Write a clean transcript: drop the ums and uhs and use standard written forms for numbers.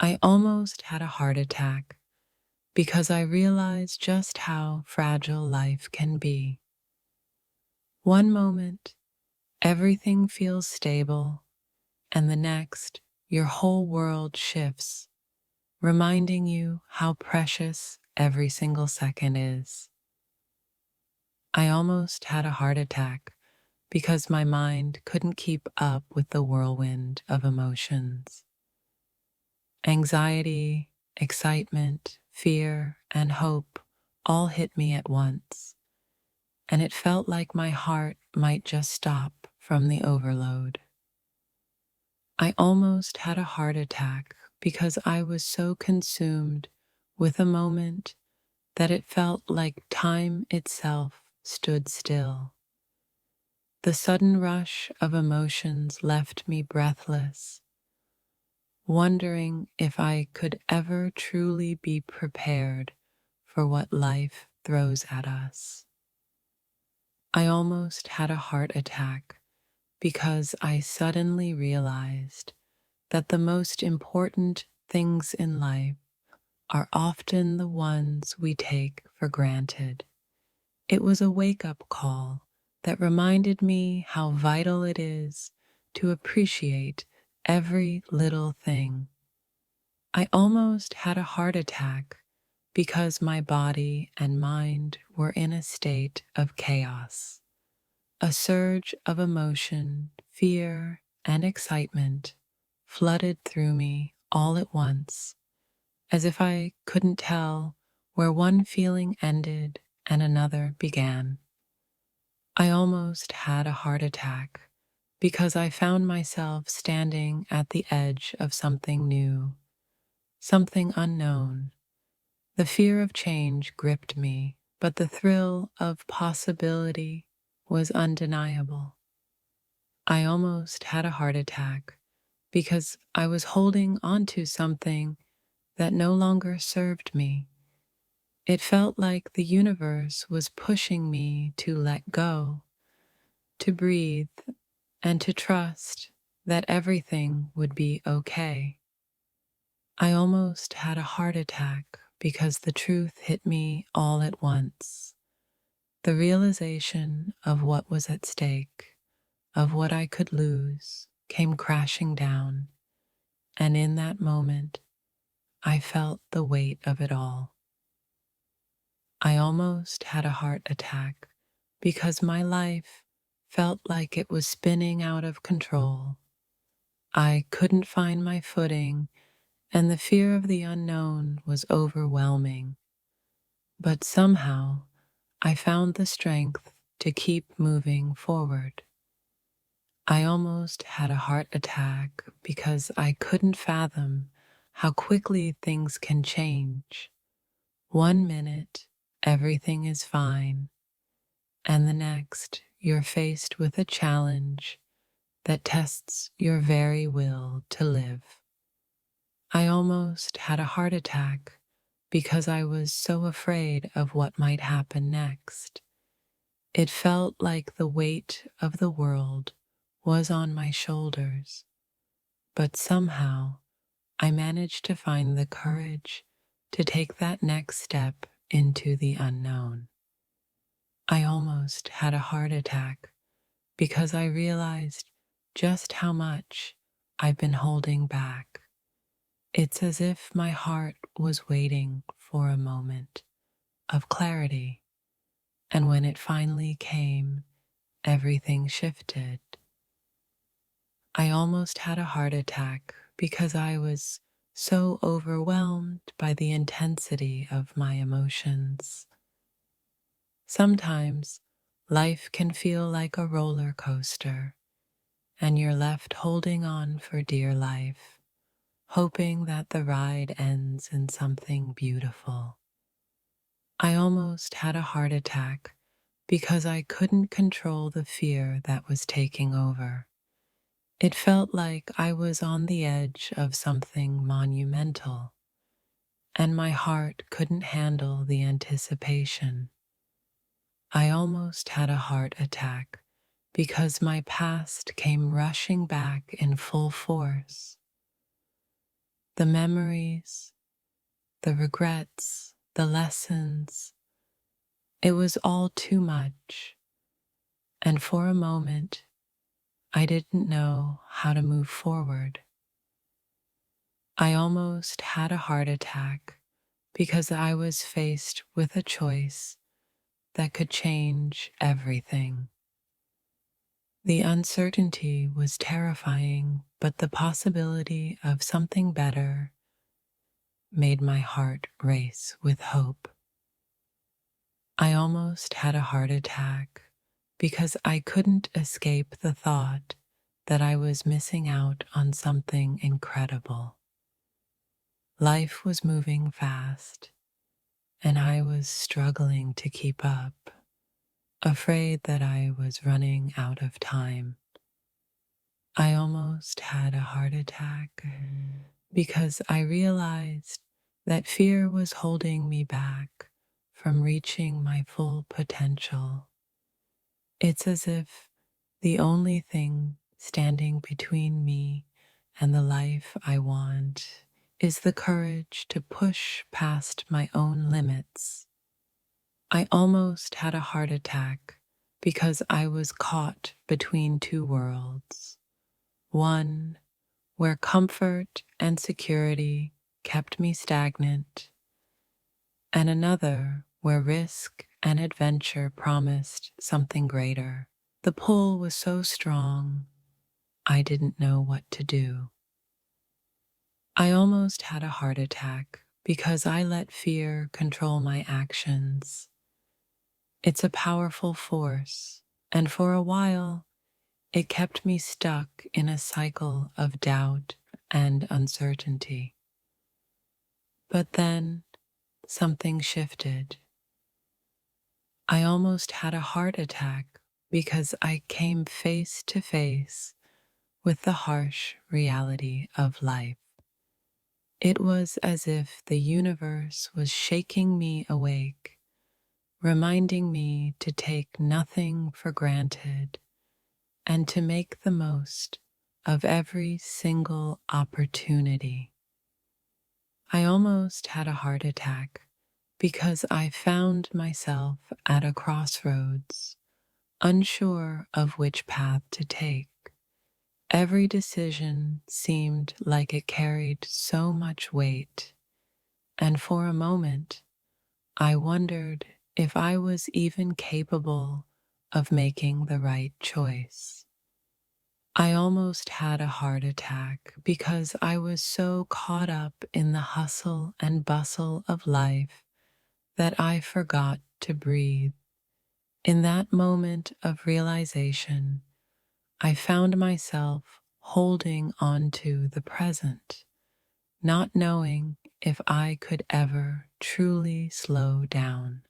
I almost had a heart attack because I realized just how fragile life can be. One moment, everything feels stable, and the next, your whole world shifts, reminding you how precious every single second is. I almost had a heart attack because my mind couldn't keep up with the whirlwind of emotions. Anxiety, excitement, fear, and hope all hit me at once, and it felt like my heart might just stop from the overload. I almost had a heart attack because I was so consumed with a moment that it felt like time itself stood still. The sudden rush of emotions left me breathless, wondering if I could ever truly be prepared for what life throws at us. I almost had a heart attack because I suddenly realized that the most important things in life are often the ones we take for granted. It was a wake-up call that reminded me how vital it is to appreciate every little thing. I almost had a heart attack because my body and mind were in a state of chaos. A surge of emotion, fear, and excitement flooded through me all at once, as if I couldn't tell where one feeling ended and another began. I almost had a heart attack because I found myself standing at the edge of something new, something unknown. The fear of change gripped me, but the thrill of possibility was undeniable. I almost had a heart attack because I was holding onto something that no longer served me. It felt like the universe was pushing me to let go, to breathe, and to trust that everything would be okay. I almost had a heart attack because the truth hit me all at once. The realization of what was at stake, of what I could lose, came crashing down, and in that moment, I felt the weight of it all. I almost had a heart attack because my life felt like it was spinning out of control. I couldn't find my footing, and the fear of the unknown was overwhelming. But somehow, I found the strength to keep moving forward. I almost had a heart attack because I couldn't fathom how quickly things can change. One minute, everything is fine, and the next, you're faced with a challenge that tests your very will to live. I almost had a heart attack because I was so afraid of what might happen next. It felt like the weight of the world was on my shoulders, but somehow I managed to find the courage to take that next step into the unknown. I almost had a heart attack because I realized just how much I've been holding back. It's as if my heart was waiting for a moment of clarity, and when it finally came, everything shifted. I almost had a heart attack because I was so overwhelmed by the intensity of my emotions. Sometimes life can feel like a roller coaster, and you're left holding on for dear life, hoping that the ride ends in something beautiful. I almost had a heart attack because I couldn't control the fear that was taking over. It felt like I was on the edge of something monumental, and my heart couldn't handle the anticipation. I almost had a heart attack because my past came rushing back in full force. The memories, the regrets, the lessons, it was all too much. And for a moment, I didn't know how to move forward. I almost had a heart attack because I was faced with a choice that could change everything. The uncertainty was terrifying, but the possibility of something better made my heart race with hope. I almost had a heart attack because I couldn't escape the thought that I was missing out on something incredible. Life was moving fast, and I was struggling to keep up, afraid that I was running out of time. I almost had a heart attack because I realized that fear was holding me back from reaching my full potential. It's as if the only thing standing between me and the life I want is the courage to push past my own limits. I almost had a heart attack because I was caught between two worlds. One where comfort and security kept me stagnant, and another where risk and adventure promised something greater. The pull was so strong, I didn't know what to do. I almost had a heart attack because I let fear control my actions. It's a powerful force, and for a while, it kept me stuck in a cycle of doubt and uncertainty. But then something shifted. I almost had a heart attack because I came face to face with the harsh reality of life. It was as if the universe was shaking me awake, reminding me to take nothing for granted and to make the most of every single opportunity. I almost had a heart attack because I found myself at a crossroads, unsure of which path to take. Every decision seemed like it carried so much weight, and for a moment, I wondered if I was even capable of making the right choice. I almost had a heart attack because I was so caught up in the hustle and bustle of life that I forgot to breathe. In that moment of realization, I found myself holding on to the present, not knowing if I could ever truly slow down.